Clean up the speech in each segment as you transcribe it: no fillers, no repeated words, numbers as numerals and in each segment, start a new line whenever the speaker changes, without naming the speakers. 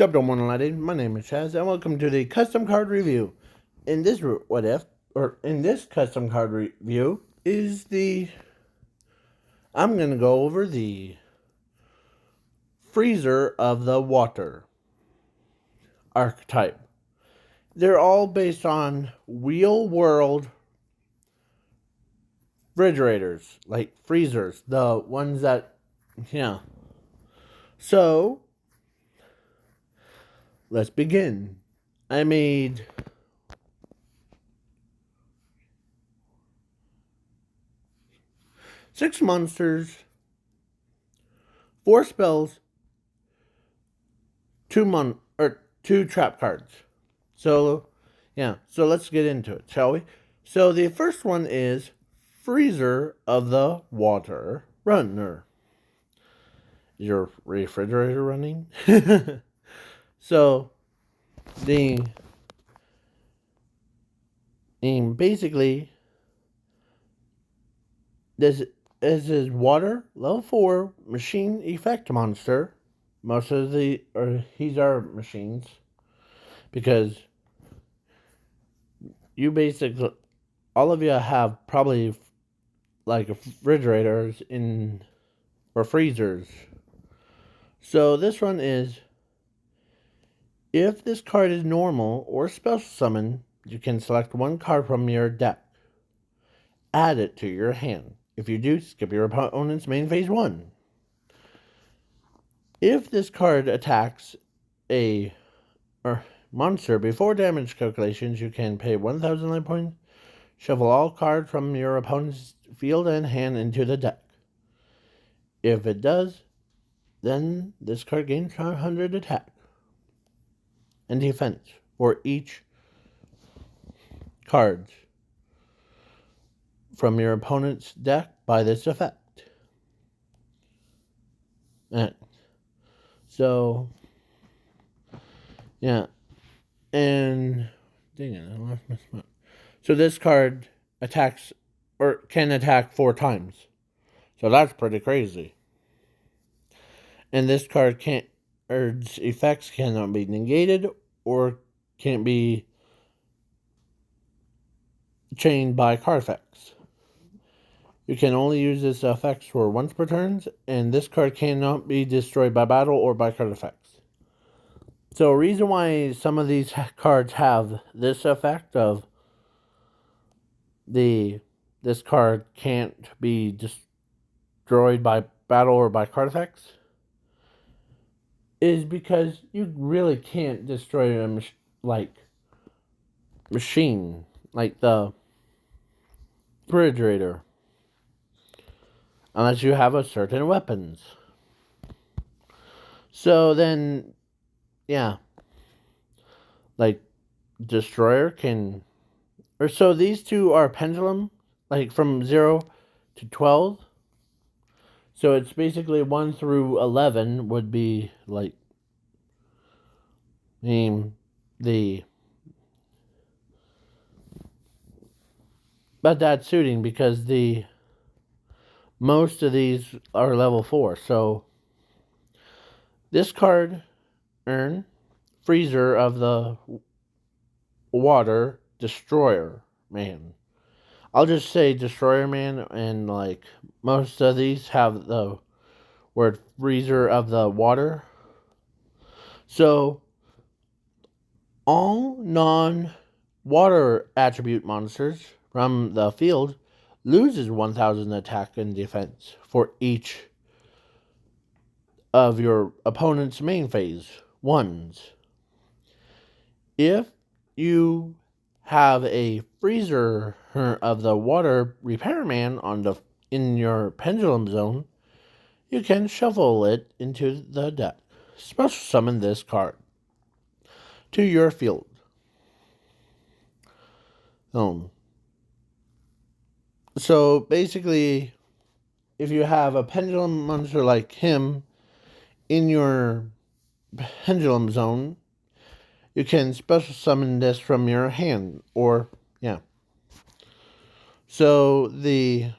Dub111, my name is Chaz, and welcome to the custom card review. In this custom card review I'm gonna go over the Freezer of the Water archetype. They're all based on real world refrigerators, like freezers, the ones that, yeah. So, let's begin. I made 6 monsters, 4 spells, 2 trap cards. So, yeah. So let's get into it, shall we? So the first one is Freezer of the Water Runner. Is your refrigerator running? So the basically this is water level 4 machine effect monster. Most of these are machines because you basically all of you have probably like refrigerators or freezers. So this one is, if this card is normal or special summon, you can select one card from your deck. Add it to your hand. If you do, skip your opponent's main phase 1. If this card attacks a monster before damage calculations, you can pay 1,000 life points, shuffle all cards from your opponent's field and hand into the deck. If it does, then this card gains 500 attack and defense for each card from your opponent's deck by this effect. And so, yeah. And dang it, I lost my spot. So this card attacks or can attack 4 times. So that's pretty crazy. And this card its effects cannot be negated or can't be chained by card effects. You can only use this effect for once per turn, and this card cannot be destroyed by battle or by card effects. So a reason why some of these cards have this effect of this card can't be destroyed by battle or by card effects is because you really can't destroy a machine like the refrigerator unless you have a certain weapons. So then, yeah, like destroyer can, or so these two are pendulum, like from 0 to 12. So it's basically 1 through 11 would be like the but that's suiting because most of these are level 4. So this card earn Freezer of the Water Destroyer Man. I'll just say Destroyer Man, and like most of these have the word Freezer of the Water. So all non-water attribute monsters from the field loses 1,000 attack and defense for each of your opponent's main phase ones. If you have a Freezer of the Water Repairman in your pendulum zone, you can shuffle it into the deck. Special summon this card to your field. So basically, if you have a pendulum monster like him in your pendulum zone, you can special summon this from your hand, or yeah. So in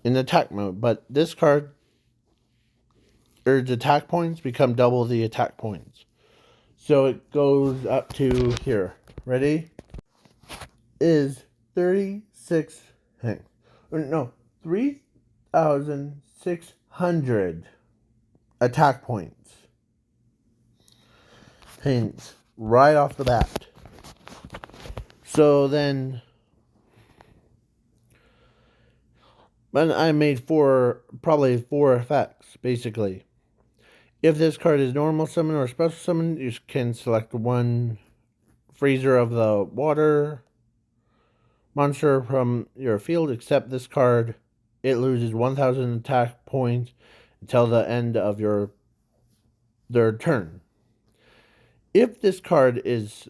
attack mode, but this card its attack points become double the attack points. So it goes up to here. Ready? Is 36. No, 3,600 attack points. Hints right off the bat. So then, but I made probably four effects, basically. If this card is normal summon or special summon, you can select one freezer of the water monster from your field. Except this card, it loses 1,000 attack points until the end of their turn. If this card inflicts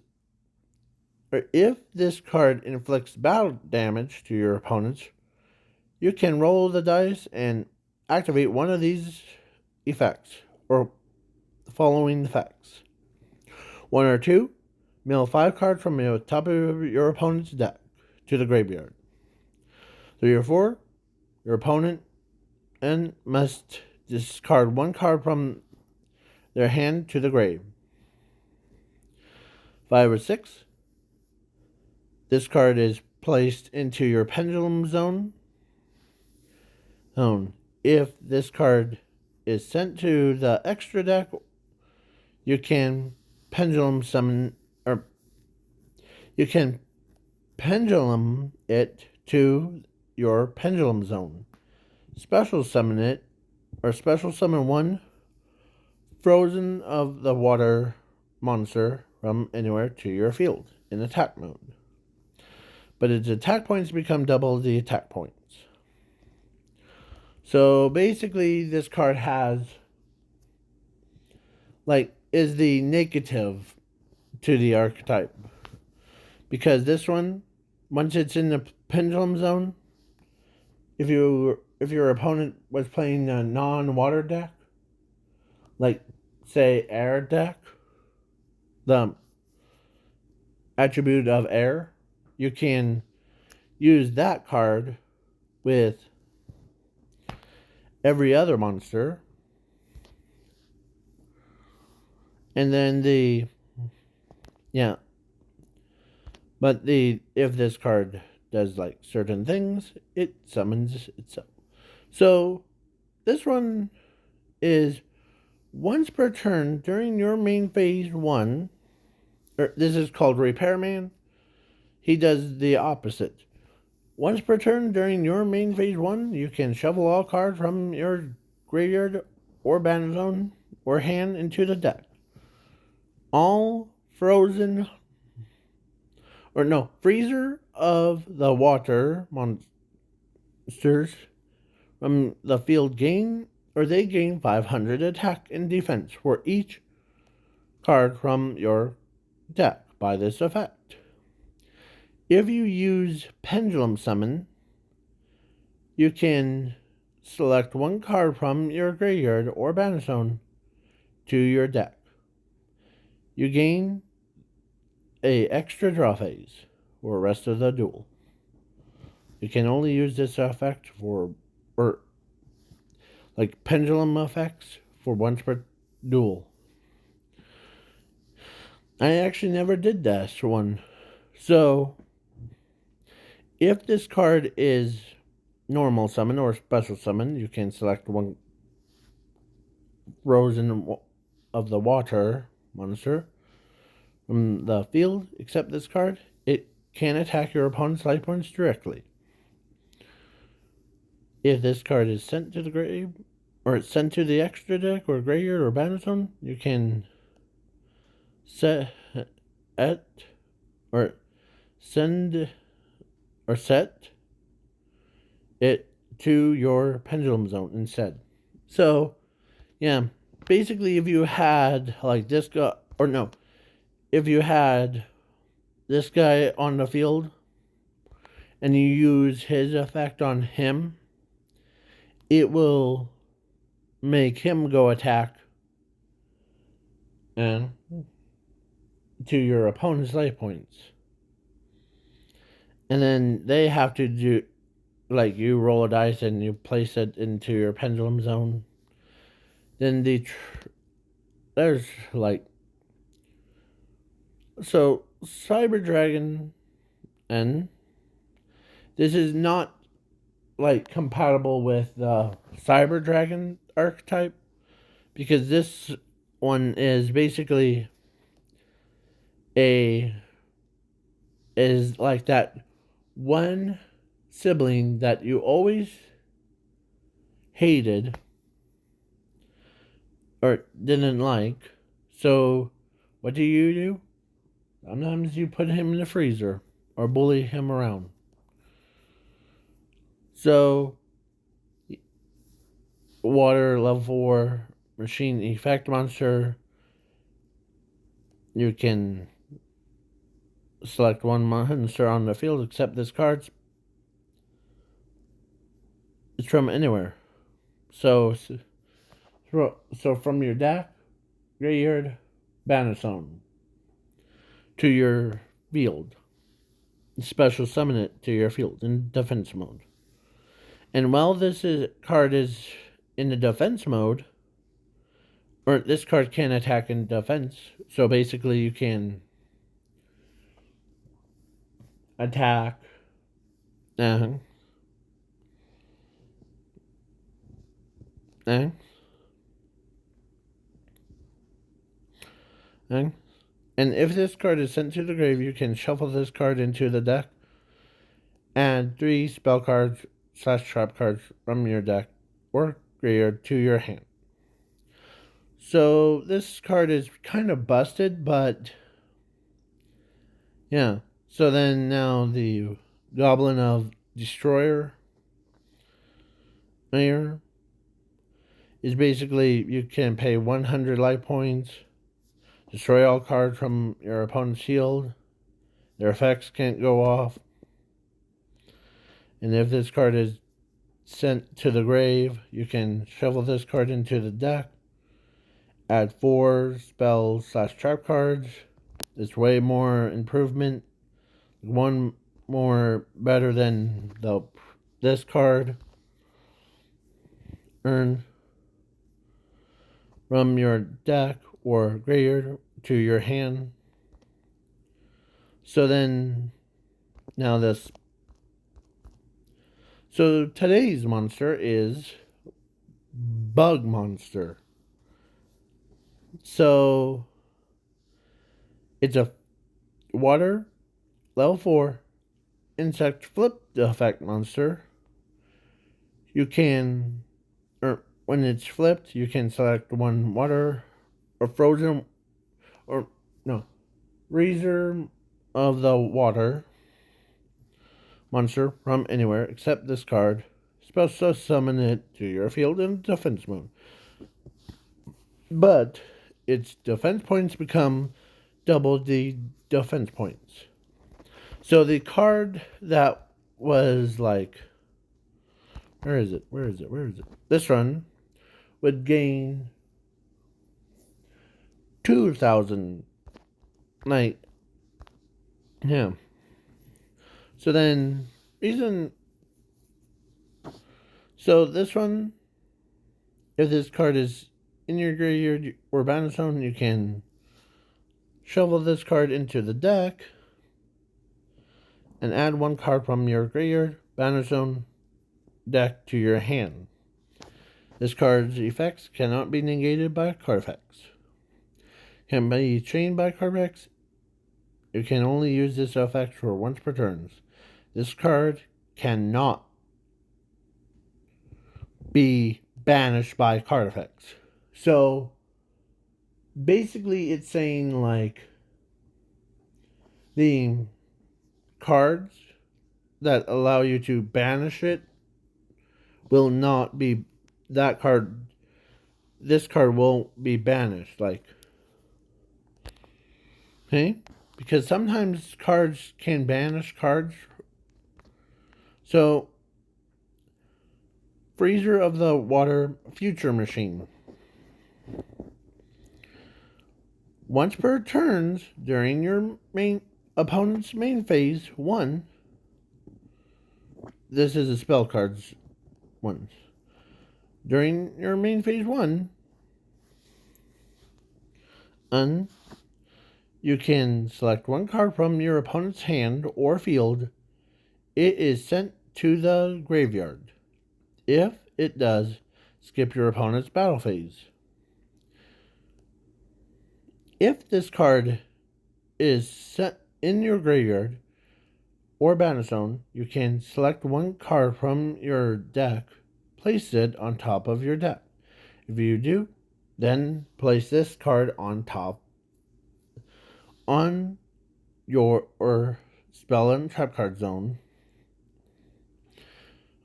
battle damage to your opponents, you can roll the dice and activate one of these effects, or the following effects. 1 or 2, mill 5 cards from the top of your opponent's deck to the graveyard. 3 or 4, your opponent must discard 1 card from their hand to the grave. 5 or 6, this card is placed into your pendulum zone. If this card is sent to the extra deck, you can pendulum summon, or you can pendulum it to your pendulum zone. Special summon it, or special summon 1 frozen of the water monster from anywhere to your field in attack mode. But its attack points become double the attack points. So basically, this card is the negative to the archetype. Because this one, once it's in the pendulum zone, if your opponent was playing a non-water deck, like say air deck, the attribute of air, you can use that card with every other monster. And then if this card does like certain things, it summons itself. So this one is once per turn during your main phase 1. This is called Repairman. He does the opposite. Once per turn during your main phase 1, you can shuffle all cards from your graveyard or battle zone or hand into the deck. All freezer of the water monsters from the field gain 500 attack and defense for each card from your deck by this effect. If you use Pendulum Summon, you can select 1 card from your graveyard or battle zone to your deck. You gain a extra draw phase for the rest of the duel. You can only use this effect like pendulum effects for once per duel. I actually never did this one. So, if this card is normal summon or special summon, you can select 1 frozen of the water monster from the field. Except this card, it can attack your opponent's life points directly. If this card is sent to the grave, or it's sent to the extra deck or graveyard or battle zone, you can set it to your pendulum zone instead. So, yeah, basically if you had like this guy, if you had this guy on the field and you use his effect on him, it will make him go attack and to your opponent's life points. And then they have to do, like, you roll a dice and you place it into your pendulum zone. Then there's like, so Cyber Dragon N. This is not like compatible with the Cyber Dragon archetype, because this one is basically is like that one sibling that you always hated or didn't like. So what do? Sometimes you put him in the freezer or bully him around. So water level 4 machine effect monster. You can select one monster on the field except this card. It's from anywhere. So from your deck, graveyard, Bannerzone to your field. Special summon it to your field in defense mode. And while card is in the defense mode, or this card can attack in defense, so basically you can attack. And if this card is sent to the grave, you can shuffle this card into the deck. Add 3 spell cards / trap cards from your deck or graveyard to your hand. So this card is kind of busted, but yeah. So then now the Goblin of Destroyer Mayor is basically you can pay 100 life points, destroy all cards from your opponent's field. Their effects can't go off. And if this card is sent to the grave, you can shuffle this card into the deck. Add 4 spells / trap cards. It's way more improvement. One more better than this card. Earn from your deck or graveyard to your hand. So then, now this. So today's monster is Bug Monster. So it's a water level 4 insect flip effect monster. You can, or when it's flipped, you can select one water or frozen, or no, freezer of the water monster from anywhere except this card. Supposed to summon it to your field in defense mode. But its defense points become double the defense points. So the card that was like, where is it? This run would gain 2,000 night. Yeah. So then, so this one, if this card is in your graveyard or Bannerzone, you can shovel this card into the deck and add 1 card from your graveyard, Bannerzone deck to your hand. This card's effects cannot be negated by card effects. Can be chained by card effects. You can only use this effect for once per turn. This card cannot be banished by card effects. So basically it's saying like the cards that allow you to banish it will not be, this card won't be banished, like, okay? Because sometimes cards can banish cards. So Freezer of the Water Future Machine. Once per turns during your opponent's main phase 1. This is a spell cards ones. During your main phase 1, And you can select one card from your opponent's hand or field. It is sent to the graveyard. If it does, skip your opponent's battle phase. If this card is set in your graveyard or battle zone, you can select one card from your deck, place it on top of your deck. If you do, then place this card on top on your or spell and trap card zone.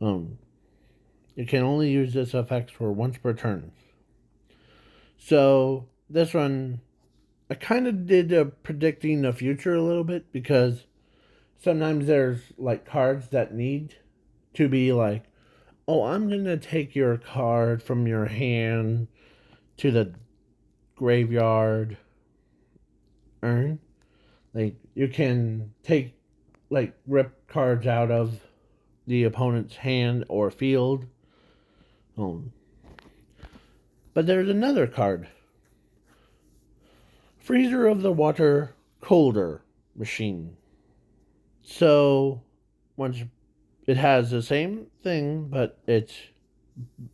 You can only use this effect for once per turn. So this one, I kind of did predicting the future a little bit, because sometimes there's like cards that need to be like, oh, I'm gonna take your card from your hand to the graveyard urn. Like, you can take, like, rip cards out of the opponent's hand or field. But there's another card. Freezer of the Water Colder Machine. So, once it has the same thing, but it's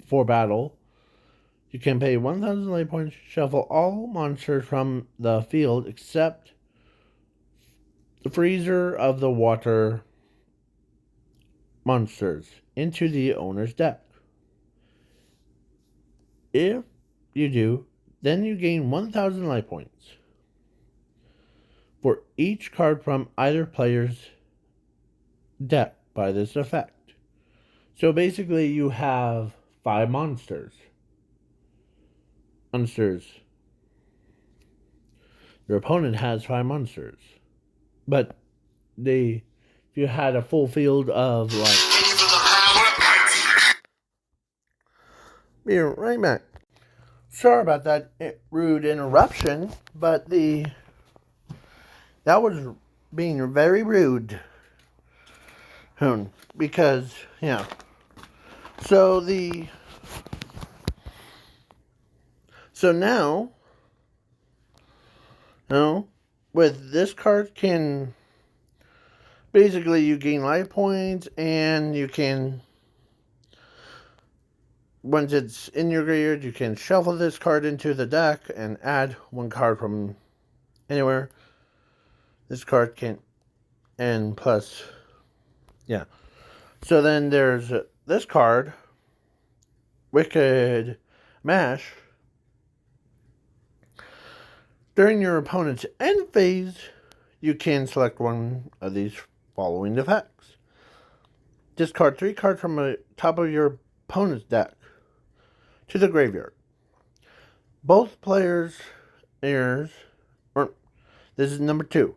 for battle. You can pay 1,000 life points, shuffle all monsters from the field except the Freezer of the Water monsters into the owner's deck. If you do, then you gain 1,000 life points for each card from either player's deck by this effect. So basically, you have 5 monsters. Your opponent has 5 monsters. But if you had a full field of like... Be right back. Sorry about that rude interruption, but that was being very rude. Because, yeah. So now, with this card can, basically you gain life points, and you can, once it's in your graveyard, you can shuffle this card into the deck and add one card from anywhere. This card can, and plus, yeah. So then there's this card, Wicked Mash. During your opponent's end phase, you can select one of these following effects. Discard 3 cards from the top of your opponent's deck to the graveyard. Both players, this is number 2.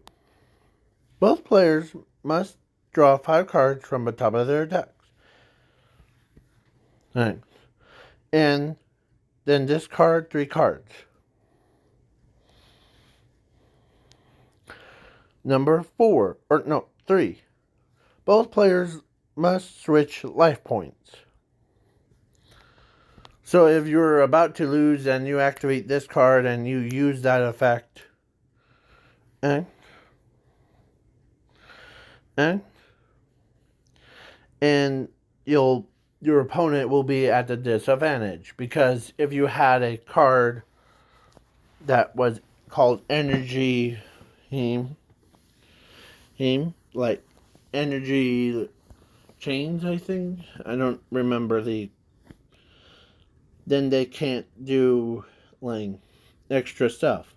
Both players must draw 5 cards from the top of their decks. Alright. And then discard 3 cards. Number 3. Both players must switch life points. So if you're about to lose and you activate this card and you use that effect, and your opponent will be at a disadvantage, because if you had a card that was called Energy like Energy Chains, I think. I don't remember then they can't do like extra stuff.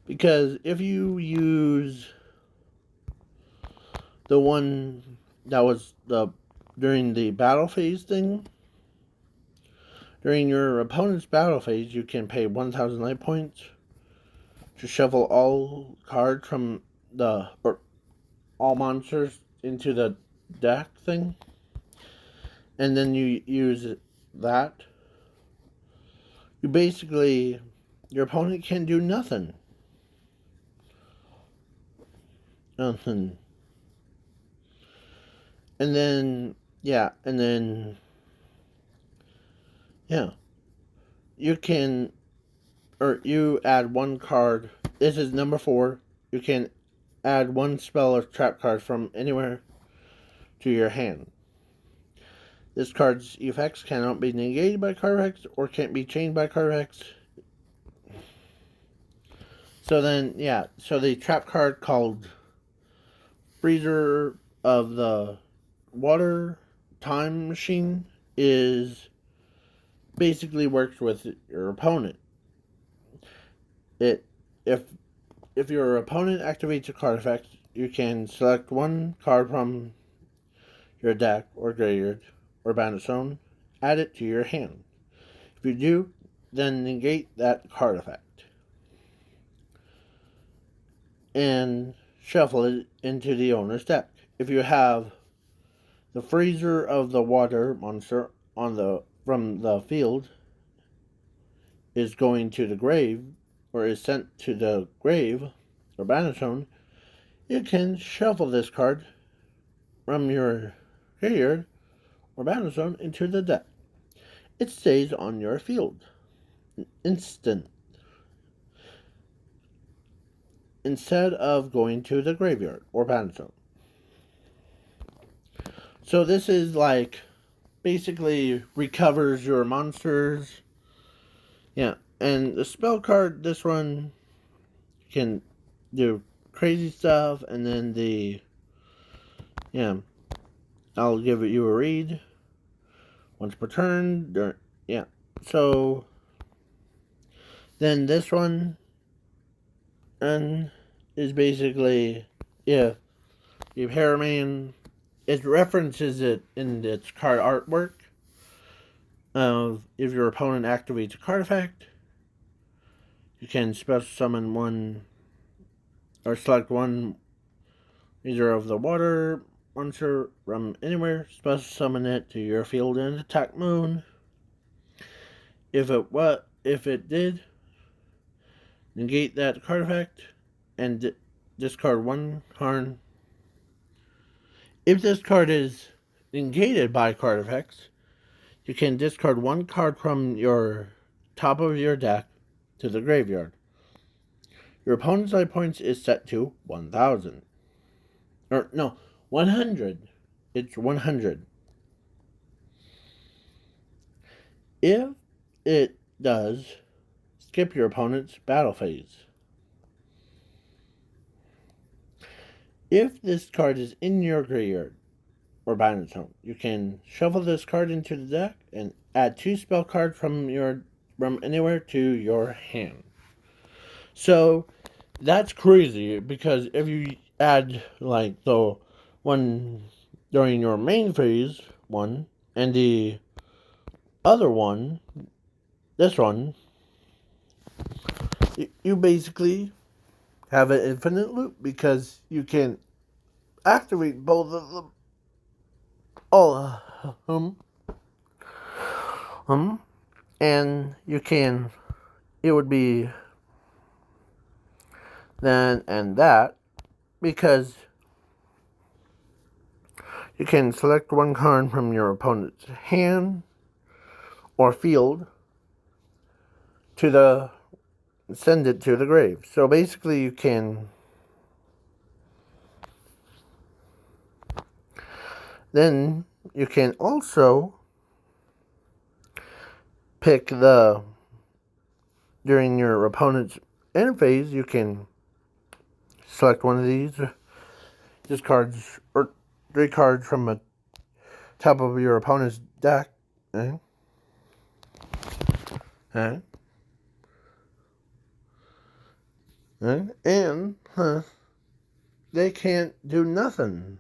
Because if you use the one that was during the battle phase thing, during your opponent's battle phase, you can pay 1,000 life points to shuffle all cards from all monsters into the deck thing, and then you use that. Your opponent can do nothing. And then, you can or you add one card. This is number 4. You can add one spell or trap card from anywhere to your hand. This card's effects cannot be negated by card effects or can't be changed by card effects. So then, yeah, so the trap card called Freezer of the Water Time Machine is basically works with your opponent. If your opponent activates a card effect, you can select one card from your deck or graveyard or bandit zone, add it to your hand. If you do, then negate that card effect and shuffle it into the owner's deck. If you have the Freezer of the Water monster from the field is going to the grave or is sent to the grave or bandit zone, you can shuffle this card from your graveyard or bandit zone into the deck. It stays on your field. Instant. Instead of going to the graveyard or bandit zone. So this is like basically recovers your monsters. Yeah, and the spell card, this one can do crazy stuff, and then I'll give you a read once per turn. Yeah, so then this one is basically, yeah, you have Harriman. It references it in its card artwork. If your opponent activates a card effect, you can special summon one or select one either of the water monster from anywhere, special summon it to your field and attack mode. If it did, negate that card effect and discard one card. If this card is negated by card effects, you can discard one card from your top of your deck to the graveyard. Your opponent's life points is set to 1,000. Or, no, 100. It's 100. If it does, skip your opponent's battle phase. If this card is in your graveyard or bandit zone, you can shuffle this card into the deck and add 2 spell cards from anywhere to your hand. So that's crazy because if you add like the one during your main phase one and the other one, this one, you basically have an infinite loop because you can activate both of them, all of them, and you can, it would be then and that because you can select one card from your opponent's hand or field to send it to the grave. So basically you can then you can also pick during your opponent's end phase, you can select one of these discards or 3 cards from the top of your opponent's deck. And they can't do nothing.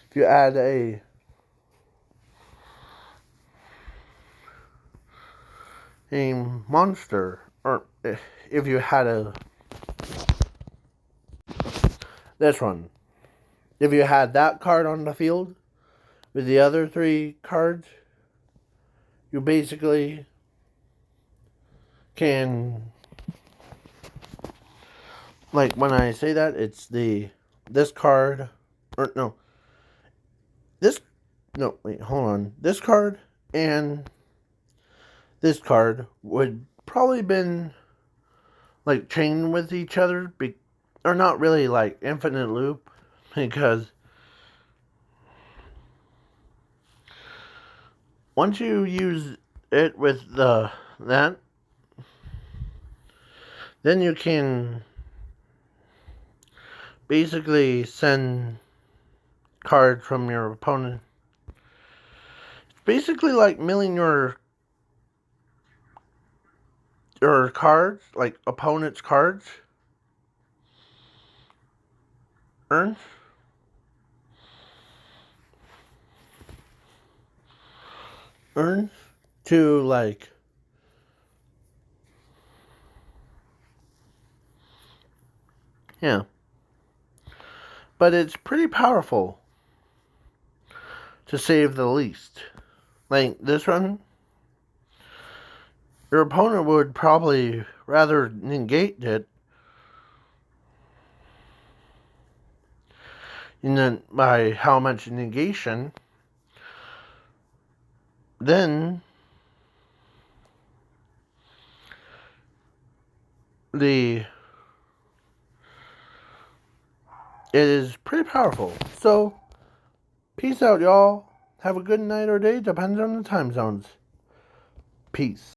If you add a monster, or if you had this one, if you had that card on the field with the other 3 cards, you basically can, like when I say that, it's this card, or no, wait, hold on, this card and this card would probably been like chained with each other, or not really like infinite loop, because once you use it with that, then you can basically send cards from your opponent. It's basically like milling your cards, like opponent's cards, urns. Urns to like yeah. But it's pretty powerful, to say the least. Like this run, your opponent would probably rather negate it, and then by how much negation, then it is pretty powerful. So, peace out, y'all. Have a good night or day, depends on the time zones. Peace.